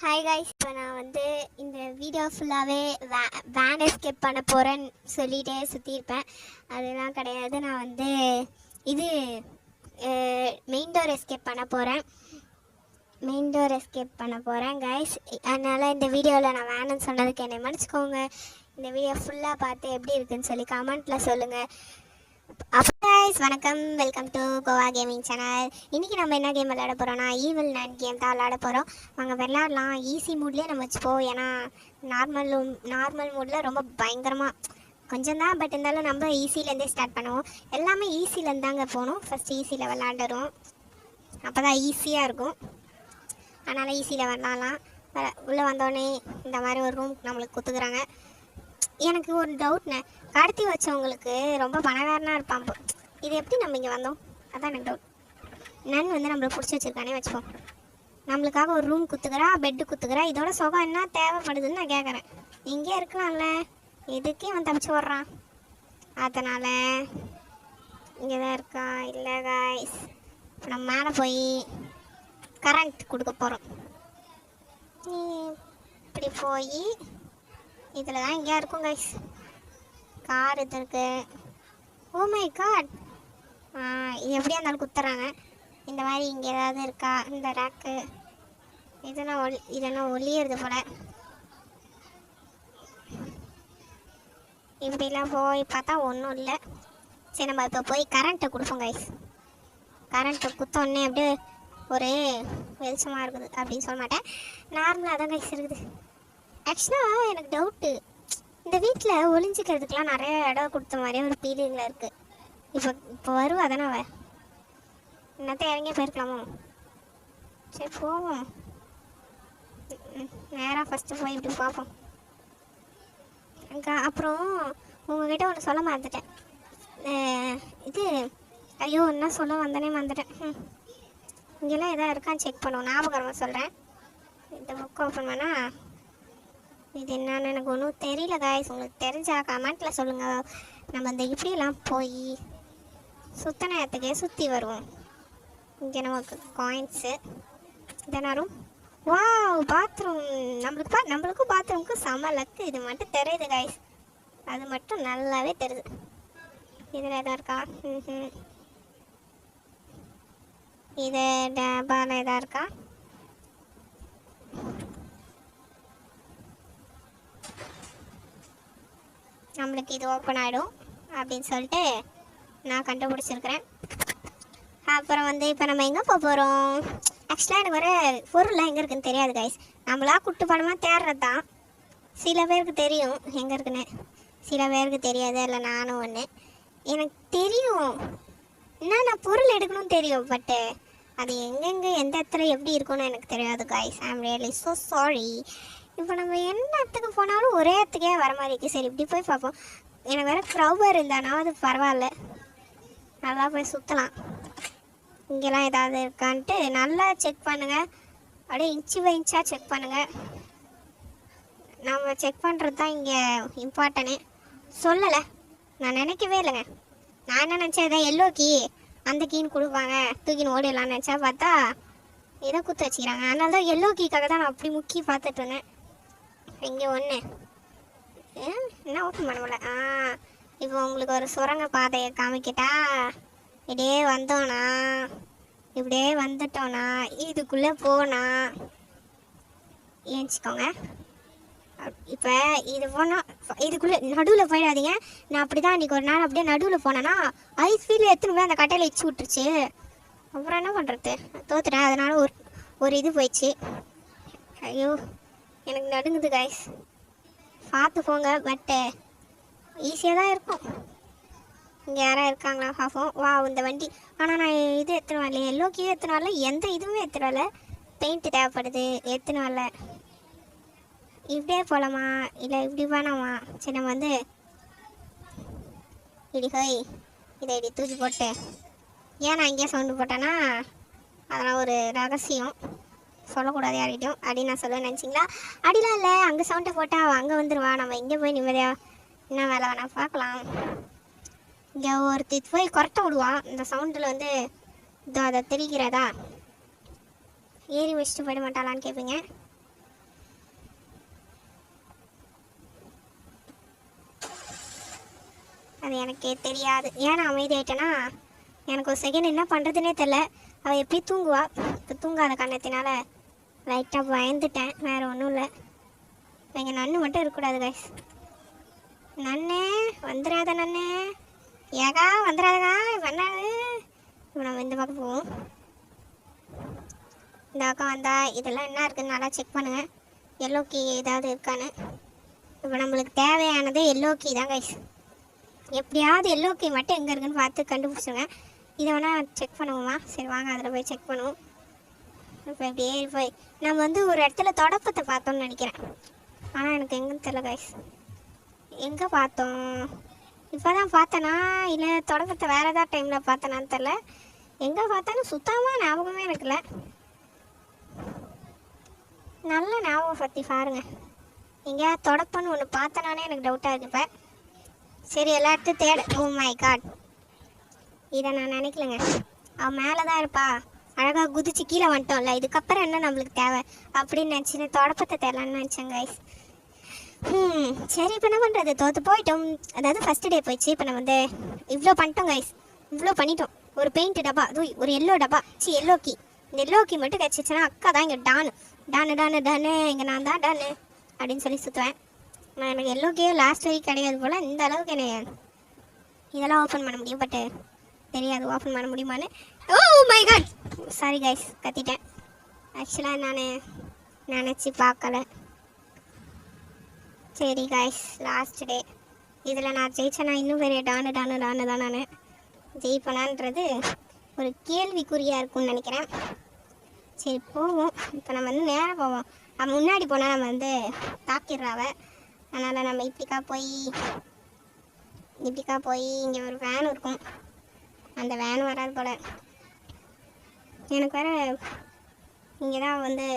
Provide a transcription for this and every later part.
Hi guys, இப்போ நான் இந்த வீடியோ ஃபுல்லாகவே வேன் எஸ்கேப் பண்ண போகிறேன்னு சொல்லிகிட்டே சுற்றியிருப்பேன். அதெல்லாம் கிடையாது. நான் இது மெயின் டோர் எஸ்கேப் பண்ண போகிறேன் கைஸ். அதனால் இந்த வீடியோவில் நான் வேணும்னு சொன்னதுக்கு என்னை மன்னிச்சிக்கோங்க. இந்த வீடியோ ஃபுல்லாக பார்த்து எப்படி இருக்குன்னு சொல்லி கமெண்ட்டில் சொல்லுங்கள். கைஸ் வணக்கம், welcome to Goa gaming channel. இன்றைக்கி நம்ம என்ன கேம் விளையாட போகிறோம்னா ஈவில் 9 கேம் தான் விளையாட போகிறோம். வாங்க விளையாடலாம். ஈஸி மூட்லேயே நம்ம வச்சுப்போம். ஏன்னா நார்மல் மூடில் ரொம்ப பயங்கரமாக கொஞ்சம் தான், பட் இருந்தாலும் நம்ம ஈஸிலேருந்தே ஸ்டார்ட் பண்ணுவோம். எல்லாமே ஈஸிலேருந்து தாங்க போகணும். ஃபஸ்ட்டு ஈஸியில் விளையாடுறோம், அப்போ தான் ஈஸியாக இருக்கும். அதனால் ஈஸியில் விளாட்லாம். உள்ளே வந்தோடனே இந்த மாதிரி ஒரு ரூம் நம்மளுக்கு கொடுத்துக்குறாங்க. எனக்கு ஒரு டவுட்ண்ணே, கடத்தி வச்சவங்களுக்கு ரொம்ப பணக்காரனாக இருப்பான். இது எப்படி நம்ம இங்கே வந்தோம்? அதான் எனக்கு டவுட். நன் நம்மளை பிடிச்சி வச்சுருக்கானே வச்சுப்போம். நம்மளுக்காக ஒரு ரூம் குத்துக்கிறா, பெட்டு குத்துக்கிறா. இதோட சுகம் என்ன தேவைப்படுதுன்னு நான் கேட்குறேன். இங்கே இருக்கலாம்ல, எதுக்கே அவன் தப்பிச்சு வர்றான். அதனால் இங்கே தான் இருக்கா. இல்லை காய்ஸ், இப்போ நம்ம மேலே போய் கரண்ட் கொடுக்க போகிறோம். இப்படி போய் இதில் தான் இங்கே இருக்கும் கைஸ். கார் இது இருக்கு. ஓ மை காட், இது எப்படியா இருந்தாலும் குத்துறாங்க. இந்த மாதிரி இங்கே ஏதாவது இருக்கா? இந்த ரேக்கு இதெல்லாம் ஒளியிறது போல். இப்படிலாம் போய் பார்த்தா ஒன்றும் இல்லை. சரி, நம்ம இப்போ போய் கரண்ட்டை கொடுப்போம் கைஸ். கரண்ட்டை குத்தோடனே அப்படியே ஒரு வெளிச்சமாக இருக்குது அப்படின்னு சொல்ல மாட்டேன், நார்மலாக தான் கைஸ் இருக்குது. ஆக்சுவலாக எனக்கு டவுட்டு, இந்த வீட்டில் ஒளிஞ்சிக்கிறதுக்கெலாம் நிறைய இடம் கொடுத்த மாதிரியே ஒரு ஃபீலிங்கில் இருக்குது. இப்போ வருவா தானே அவ? என்னத்த இறங்கிய போயிருக்கலாமோ? சரி போவோம். நேராக ஃபஸ்ட்டு போய் இப்படி பார்ப்போம். அப்புறம் உங்ககிட்ட ஒன்று சொல்ல மறந்துட்டேன். ஐயோ, என்ன சொல்ல வந்தனே மறந்துட்டேன். இங்கெல்லாம் எதாவது இருக்கான்னு செக் பண்ணுவோம். ஞாபகமாக சொல்கிறேன். இந்த புக் ஓப்பன் பண்ணால் இது என்னன்னு எனக்கு ஒன்றும் தெரியல காய்ஸ். உங்களுக்கு தெரிஞ்சா கமெண்ட்டில் சொல்லுங்கள். நம்ம இப்படியெல்லாம் போய் சுத்த நேரத்துக்கே சுற்றி வருவோம். இங்கே நமக்கு காயின்ஸு இதனாலும் பாத்ரூம் நம்மளுக்கும் பாத்ரூமுக்கும் செம லக்கு. இது மட்டும் தெரியுது காய்ஸ், அது மட்டும் நல்லாவே தெரியுது. இதில் எதாவது இருக்கா? இது டேபாவில் எதாவது இருக்கா? நம்மளுக்கு இது ஓப்பன் ஆகிடும் அப்படின்னு சொல்லிட்டு நான் கண்டுபிடிச்சிருக்கிறேன். அப்புறம் இப்போ நம்ம எங்கே போக போகிறோம்? ஆக்சுவலாக எனக்கு வர பொருள்லாம் எங்கே இருக்குன்னு தெரியாது கைஸ். நம்மளா குட்டு படமாக தேடுறது தான். சில பேருக்கு தெரியும் எங்கே இருக்குன்னு, சில பேருக்கு தெரியாது. இல்லை நானும் ஒன்று. எனக்கு தெரியும் நான் பொருள் எடுக்கணும்னு தெரியும், பட்டு அது எங்கெங்கே எந்த இடத்துல எப்படி இருக்குன்னு எனக்கு தெரியாது guys. I am really so sorry. இப்போ நம்ம என்ன இடத்துக்கு போனாலும் ஒரே இடத்துக்கே வர மாதிரி இருக்குது. சரி, இப்படி போய் பார்ப்போம். எனக்கு வேறு க்ரௌபர் இருந்தானா அது பரவாயில்ல, நல்லா போய் சுற்றலாம். இங்கெல்லாம் ஏதாவது இருக்கான்ட்டு நல்லா செக் பண்ணுங்கள். அப்படியே இன்ச்சு பை இன்ச்சாக செக் பண்ணுங்கள். நம்ம செக் பண்ணுறது தான் இங்கே இம்பார்ட்டனே. சொல்லலை, நான் நினைக்கவே இல்லைங்க. நான் என்ன நினச்சேன், இதை எல்லோ கீ அந்த கீன்னு கொடுப்பாங்க, தூக்கின்னு ஓடிடலான்னு நினச்சா பார்த்தா இதை குத்து வச்சுக்கிறாங்க. அதனால தான் எல்லோ கீக்காக தான் நான் அப்படி முக்கி பார்த்துட்டு இருந்தேன். இங்கே ஒன்று என்ன ஓப்பன் பண்ண முடியல. இப்போ உங்களுக்கு ஒரு சுரங்க பாதையை காமிக்கிட்டா, இப்படியே வந்துட்டோன்னா இதுக்குள்ளே போனா ஏஞ்சிக்கோங்க. இப்போ இது போனால் இதுக்குள்ளே நடுவில் போயிடாதீங்க. நான் அப்படி தான் இன்றைக்கி ஒரு நாள் அப்படியே நடுவில் போனேன்னா ஐஸ் ஃபீல் எடுத்துன்னு போய் அந்த கட்டையில் இச்சு விட்டுருச்சு. அப்புறம் என்ன பண்ணுறது, தோத்துட்டேன். அதனால ஒரு இது போயிடுச்சு. ஐயோ, எனக்கு நடுங்குது கைஸ். பார்த்து போங்க, பட்டு ஈஸியாக தான் இருக்கும். இங்கே யாராவது இருக்காங்களா பார்ப்போம். இந்த வண்டி. ஆனால் நான் இது எத்தனை வரல, எல்லோக்கே எத்தனை வரல, எந்த இதுவுமே எத்தனை வரல. பெயிண்ட்டு தேவைப்படுது, எத்தனை வரல. இப்படியே போகலாமா இல்லை இப்படி வேணாமா? சரி, நம்ம இப்படி ஹோய் இதை இப்படி தூக்கி போட்டு, ஏன் நான் இங்கேயே சவுண்டு போட்டேன்னா அதெல்லாம் ஒரு ரகசியம், சொல்லக்கூடாது யார்கிட்டையும் அப்படின்னு நான் சொல்ல நினச்சிங்களா? அப்படிலாம் இல்லை, அங்கே சவுண்டை போட்டால் அவள் அங்கே வந்துடுவா. நம்ம இங்கே போய் நிம்மதியாக என்ன வேலை வேணா பார்க்கலாம். இங்கே ஒருத்தி போய் கொரட்டை விடுவான். இந்த சவுண்டில் இதோ அதை தெரிகிறதா, ஏறி வச்சுட்டு போயிட மாட்டாளான்னு கேட்பீங்க. அது எனக்கே தெரியாது. ஏன் நான் அமைதியாயிட்டேன்னா எனக்கு ஒரு செகண்ட் என்ன பண்ணுறதுனே தெரில. அவள் எப்படி தூங்குவா, இப்போ தூங்காத காரணத்தினால லைட்டாக பயந்துட்டேன், வேறு ஒன்றும் இல்லை. எங்கள் நன்னு மட்டும் இருக்கக்கூடாது கைஸ். நன்னே வந்துடாத, நன்னே ஏகா வந்துடாதா பண்ணாது. இப்போ நம்ம இந்த பக்கம் போவோம். இந்த பக்கம் வந்தால் இதெல்லாம் என்ன இருக்குதுன்னு நல்லா செக் பண்ணுங்கள், எல்லோ கீ ஏதாவது இருக்கான்னு. இப்போ நம்மளுக்கு தேவையானது எல்லோ கீ தான் கைஸ். எப்படியாவது எல்லோ கீ மட்டும் எங்கே இருக்குன்னு பார்த்து கண்டுபிடிச்சிடுங்க. இதை வேணால் செக் பண்ணுவோமா? சரி வாங்க அதில் போய் செக் பண்ணுவோம். இப்போ இப்படியே போய் நம்ம வந்து ஒரு இடத்துல தொடப்பத்தை பார்த்தோம்னு நினைக்கிறேன். ஆனால் எனக்கு எங்கேன்னு தெரியல கைஸ். எங்கே பார்த்தோம்? இப்போ தான் பார்த்தேனா இல்லை தொடப்பத்தை வேறு ஏதாவது டைமில் பார்த்தேனான்னு தெரில. எங்கே பார்த்தாலும் சுத்தமாக ஞாபகமே இருக்குல்ல. நல்ல ஞாபகம் பற்றி பாருங்க. எங்கேயாவது தொடப்பன்னு ஒன்று பார்த்தனானே எனக்கு டவுட்டாக இருக்கு இப்போ. சரி எல்லா இடத்தையும் தேட. ஓ மை காட், இதை நான் நினைக்கலங்க. அவன் மேலே தான் இருப்பா, அழகாக குதிச்சு கீழே வந்துட்டோம்ல, இதுக்கப்புறம் என்ன நம்மளுக்கு தேவை அப்படின்னு நினச்சின்னு தொடப்பத்தை தேடலான்னு நினச்சேன் கைஸ். சரி இப்போ என்ன பண்ணுறது, தோற்று போயிட்டோம். அதாவது ஃபஸ்ட்டு டே போயிடுச்சு. இப்போ நம்ம வந்து இவ்வளோ பண்ணிட்டோம் கைஸ், இவ்வளோ பண்ணிட்டோம். ஒரு பெயிண்ட் டப்பா, அது ஒரு எல்லோ டப்பா, எல்லோ கீ. இந்த எல்லோ கீ மட்டும் கிடச்சிச்சுன்னா அக்கா தான் இங்கே டானு டானு டானு டானு, இங்கே நான் தான் டானு அப்படின்னு சொல்லி சுற்றுவேன். நான் எனக்கு எல்லோ கீ லாஸ்ட் வரைக்கும் கிடையாது போல். இந்த அளவுக்கு என்ன இதெல்லாம் ஓப்பன் பண்ண முடியும், பட்டு தெரியாது ஓப்பன் பண்ண முடியுமான்னு. Oh my god, sorry guys, கத்திட்டேன். ஆக்சுவலாக நான் நினச்சி பார்க்கல. சரி கைஸ், லாஸ்ட் டே. இதில் நான் ஜெயிச்சேன்னா இன்னும் பெரிய டானு டானு டானு தான். நான் ஜெயிப்பனான்றது ஒரு கேள்விக்குறியாக இருக்கும்னு நினைக்கிறேன். சரி போவோம். இப்போ நம்ம வந்து நேராக போவோம். அவன் முன்னாடி போனால் நம்ம வந்து தாக்கிடுறாவ. அதனால் நம்ம இப்படிக்கா போய் இங்கே ஒரு வேன் இருக்கும், அந்த வேன் வராது போல். எனக்கு வேறு இங்கே தான் வந்து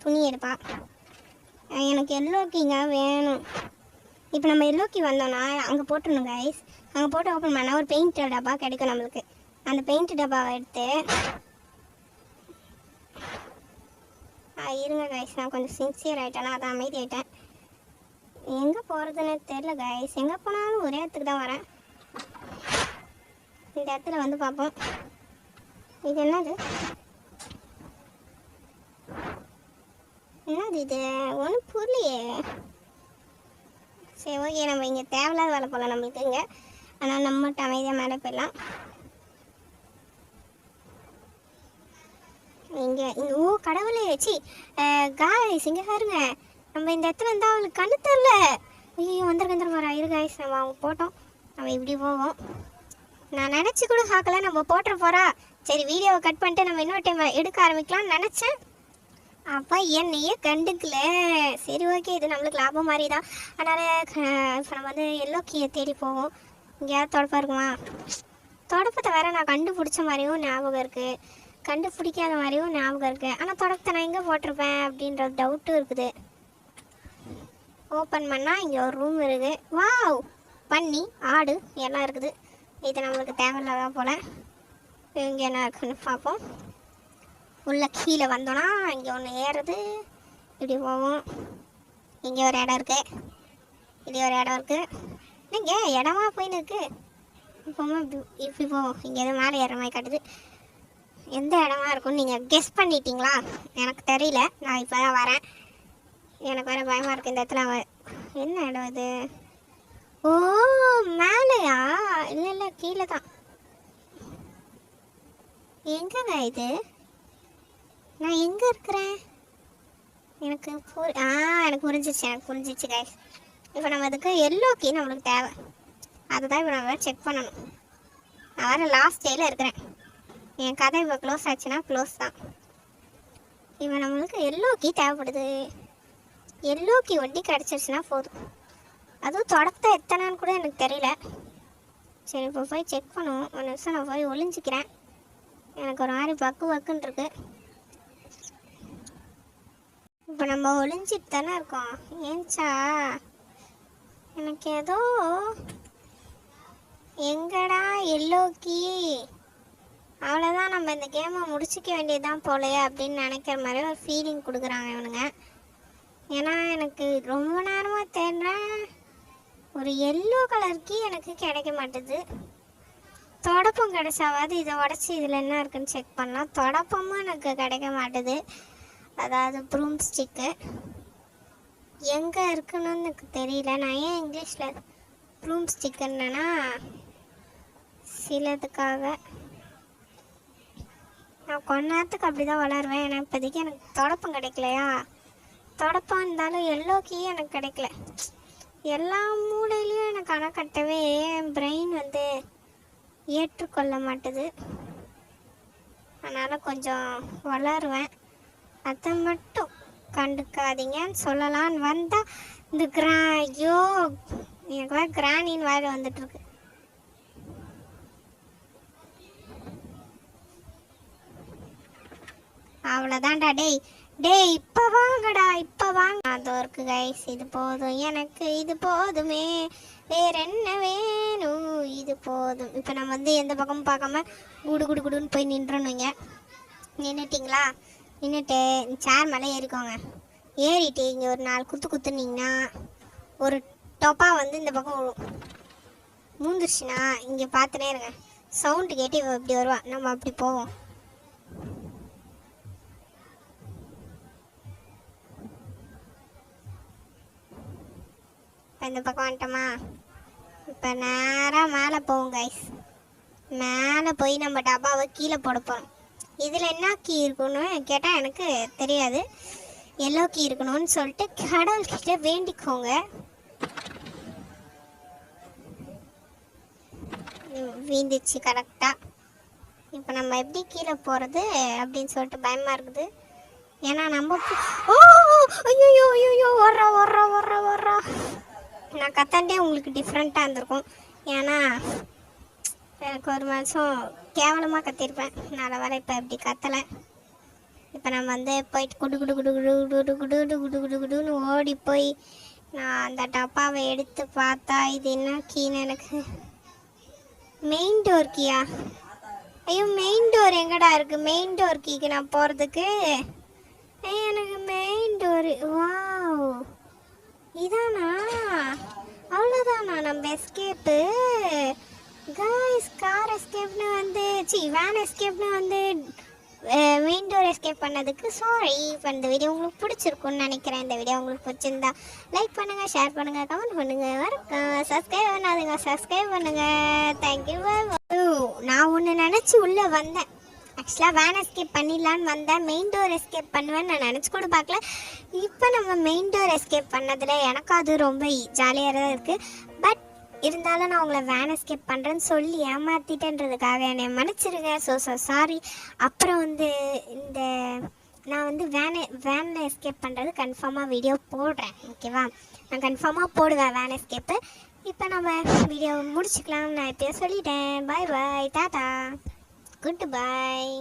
துணி எடுப்பான். எனக்கு எல்லோ கீங்க வேணும். இப்போ நம்ம எல்லோ கீ வந்தோன்னா அங்கே போட்டுருணும் கைஸ். அங்கே போட்டு ஓப்பன் பண்ணால் ஒரு பெயிண்ட் டப்பா கிடைக்கும் நம்மளுக்கு. அந்த பெயிண்ட் டப்பாவை எடுத்து இருங்க கைஸ், நான் கொஞ்சம் சின்சியர் ஆகிட்டேன்னா அதான் அமைதி ஆகிட்டேன். எங்கே போகிறதுன்னு தெரில கைஸ். எங்கே போனாலும் ஒரே இடத்துக்கு தான் வரேன். இந்த இடத்துல வந்து பார்ப்போம். இது என்னது இது ஒன்றும் புரியலையே. சரி ஓகே, நம்ம இங்கே தேவையில்லாத வேலை போகலாம் நம்மளுக்கு இங்கே. ஆனால் நம்ம மட்டும் அமைதியாக மேலே போயிடலாம். இங்கே ஓ கடவுளே, காய்ஸ் இங்கே பாருங்க. நம்ம இந்த இடத்துல இருந்தால் அவளுக்கு கண்ணு தெரில. ஐயோ வந்துருக்க வரா. இரு காய்ஸ், நம்ம அவங்க போட்டோம். நம்ம இப்படி போவோம். நான் நினச்சி கூட பார்க்கல நம்ம போட்டுற போகிறா. சரி வீடியோவை கட் பண்ணிட்டு நம்ம இன்னொரு டைம் எடுக்க ஆரம்பிக்கலாம்னு நினச்சேன். அப்பா என்னையே கண்டுக்கல. சரி ஓகே, இது நம்மளுக்கு லாபம் மாதிரி தான். அதனால் இப்போ நம்ம வந்து எல்லோ கீயை தேடி போவோம். இங்கேயாவது தொடப்பா இருக்குமா? தொடப்பத்தை வேறு நான் கண்டுபிடிச்ச மாதிரியும் ஞாபகம் இருக்குது, கண்டுபிடிக்காத மாதிரியும் ஞாபகம் இருக்குது. ஆனால் தொடப்பத்தை நான் எங்கே போட்டிருப்பேன் அப்படின்ற டவுட்டும் இருக்குது. ஓப்பன் பண்ணால் இங்கே ஒரு ரூம் இருக்குது. வாவ், பன்னி ஆடு எல்லாம் இருக்குது. இது நம்மளுக்கு தேவையில்லாதான் போல். இங்கே என்ன இருக்குன்னு பார்ப்போம். உள்ள கீழே வந்தோன்னா இங்கே ஒன்று ஏறுது. இப்படி போவோம். இங்கே ஒரு இடம் இருக்குது, இப்படி ஒரு இடம் இருக்குது. இங்கே இடமா போயின்னு இருக்குது. இப்போமா இப்படி போவோம். இங்கே எதுவும் மேலே ஏற மாதிரி காட்டுது. எந்த இடமா இருக்கும்னு நீங்கள் கெஸ் பண்ணிட்டீங்களா? எனக்கு தெரியல, நான் இப்போ தான் வரேன். எனக்கு வேறு பயமாக இருக்குது இந்த இடத்துல. என்ன இடம் இது? ஓ மேலேயா? இல்லை கீழே தான். எங்கங்க இது? நான் எங்கே இருக்கிறேன்? எனக்கு புரிஞ்சிச்சு கைஸ். இப்போ நம்ம இதுக்கு எல்லோ கீ நம்மளுக்கு தேவை. அதுதான் இப்போ நம்ம செக் பண்ணணும். நான் வேறு லாஸ்ட் டேயில் இருக்கிறேன். என் கதை இப்போ க்ளோஸ் ஆச்சுன்னா க்ளோஸ் தான். இப்போ நம்மளுக்கு எல்லோ கீ தேவைப்படுது. எல்லோ கீ ஒண்டி கிடச்சிருச்சுன்னா போதும். அதுவும் தொடப்பத்தை எத்தனான்னு கூட எனக்கு தெரியல. சரி இப்போ போய் செக் பண்ணுவோம். ஒரு நிமிஷம் நான் போய் ஒளிஞ்சிக்கிறேன். எனக்கு ஒரு மாதிரி வக்குன்னு இருக்கு. இப்போ நம்ம ஒளிஞ்சிட்டு தானே இருக்கோம். ஏன்ச்சா எனக்கு ஏதோ எங்கடா எல்லோ கீ, அவ்வளோதான் நம்ம இந்த கேமை முடிச்சிக்க வேண்டியதுதான் போலையே அப்படின்னு நினைக்கிற மாதிரி ஒரு ஃபீலிங் கொடுக்குறாங்க இவனுங்க. ஏன்னா எனக்கு ரொம்ப நேரமாக தேடுறேன், ஒரு ஒரு எல்லோ கலர் கீ எனக்கு கிடைக்க மாட்டுது. தொடப்பம் கிடைச்சாவது இதை உடச்சி இதில் என்ன இருக்குன்னு செக் பண்ணலாம். தொடப்பமும் எனக்கு கிடைக்க மாட்டுது. அதாவது ப்ரூம் ஸ்டிக்கு எங்கே இருக்குன்னு எனக்கு தெரியல. நான் ஏன் இங்கிலீஷில் ப்ரூம் ஸ்டிக்குன்னா சிலதுக்காக நான் கொஞ்ச நேரத்துக்கு அப்படி தான் வளருவேன். ஏன்னா இப்போதைக்கு எனக்கு தொடப்பம் கிடைக்கலையா. தொடப்பம் இருந்தாலும் எல்லோ கீ எனக்கு கிடைக்கல. எல்லா மூலையிலையும் எனக்கு அணை கட்டவே என் பிரெயின் வந்து ஏற்றுக்கொள்ள மாட்டுது. அதனால் கொஞ்சம் வளருவேன். அதை மட்டும் கண்டுக்காதீங்கன்னு சொல்லலான்னு வந்தால் இந்த ஐயோ எனக்கு கிராணின்னு வாயில் வந்துட்டுருக்கு. அவ்வளோதான்டா. டேய் இப்போ வாங்கடா, இப்போ வாங்க. அதோ இருக்கு கைஸ். இது போதும் எனக்கு, இது போதுமே, வேற என்ன வேணும், இது போதும். இப்போ நம்ம வந்து எந்த பக்கமும் பார்க்காம குடுன்னு போய் நின்றணுங்க. நின்றுட்டிங்களா? நின்றுட்டு சேர் மேலே ஏறிக்கோங்க. ஏறிட்டு இங்கே ஒரு 4 குத்துனீங்கன்னா ஒரு டொப்பா வந்து இந்த பக்கம் விழும். மூந்துருச்சுன்னா இங்கே பார்த்துனே இருங்க. சவுண்டு கேட்டு இப்படி வருவா. நம்ம அப்படி போவோம். இந்த பக்கம் வந்துட்டோமா? இப்போ நேராக மேலே போவோம் கைஸ். மேலே போய் நம்ம டப்பாவை கீழே போட போகிறோம். இதில் என்ன கீ இருக்கணும்னு கேட்டால் எனக்கு தெரியாது. எல்லோ கீ இருக்கணும்னு சொல்லிட்டு கடவுள்கிட்ட வேண்டிக்கோங்க. வீந்துச்சு கரெக்டாக. இப்போ நம்ம எப்படி கீழே போகிறது அப்படின்னு சொல்லிட்டு பயமாக இருக்குது. ஏன்னா நம்ம ஐயோ வர்றா. நான் கத்தாண்டே உங்களுக்கு டிஃப்ரெண்ட்டாக இருந்திருக்கும். ஏன்னா எனக்கு ஒரு மாதம் கேவலமாக கத்திருப்பேன். நான் வர இப்போ இப்படி கத்தலை. இப்போ நம்ம வந்து போயிட்டு குடுன்னு ஓடி போய் நான் அந்த டப்பாவை எடுத்து பார்த்தா இது என்ன கீன்னு எனக்கு மெயின் டோர் கீயா? ஐயோ மெயின் டோர் எங்கடா இருக்குது? மெயின் டோர் கீக்கு நான் போகிறதுக்கு எனக்கு மெயின் டோரு. வாவ், இதானா? அவ்வளோதானா நம்ம எஸ்கேப்பு? கைஸ், கார் எஸ்கேப்னு வந்து வேன் எஸ்கேப்னு வந்து மெயின் டோர் எஸ்கேப் பண்ணதுக்கு சாரி. இப்போ இந்த வீடியோ உங்களுக்கு பிடிச்சிருக்குன்னு நினைக்கிறேன். இந்த வீடியோ உங்களுக்கு பிடிச்சிருந்தா லைக் பண்ணுங்கள், ஷேர் பண்ணுங்கள், கமெண்ட் பண்ணுங்கள், வணக்கம். சப்ஸ்கிரைப் பண்ணாதுங்க, சப்ஸ்கிரைப் பண்ணுங்கள். தேங்க்யூ. நான் ஒன்று நினச்சி உள்ளே வந்தேன். ஆக்சுவலாக வேன் எஸ்கேப் பண்ணிடலான்னு வந்தேன். மெயின் டோர் எஸ்கேப் பண்ணுவேன்னு நான் நினச்சி கூட பார்க்கல. இப்போ நம்ம மெயின் டோர் எஸ்கேப் பண்ணதில் எனக்கு அது ரொம்ப ஜாலியாக தான் இருக்குது. பட் இருந்தாலும் நான் உங்களை வேன் எஸ்கேப் பண்ணுறேன்னு சொல்லி ஏமாற்றிட்டேன்றதுக்காக என்னை மன்னிச்சிருங்க. So sorry. அப்புறம் வந்து நான் வந்து வேனில் எஸ்கேப் பண்ணுறது கன்ஃபார்மாக வீடியோ போடுறேன். ஓகேவா? நான் கன்ஃபார்மாக போடுவேன் வேன் எஸ்கேப்பு. இப்போ நம்ம வீடியோ முடிச்சுக்கலாம். நான் இப்போயே சொல்லிட்டேன். பாய் பாய், டாடா, குட் பாய்.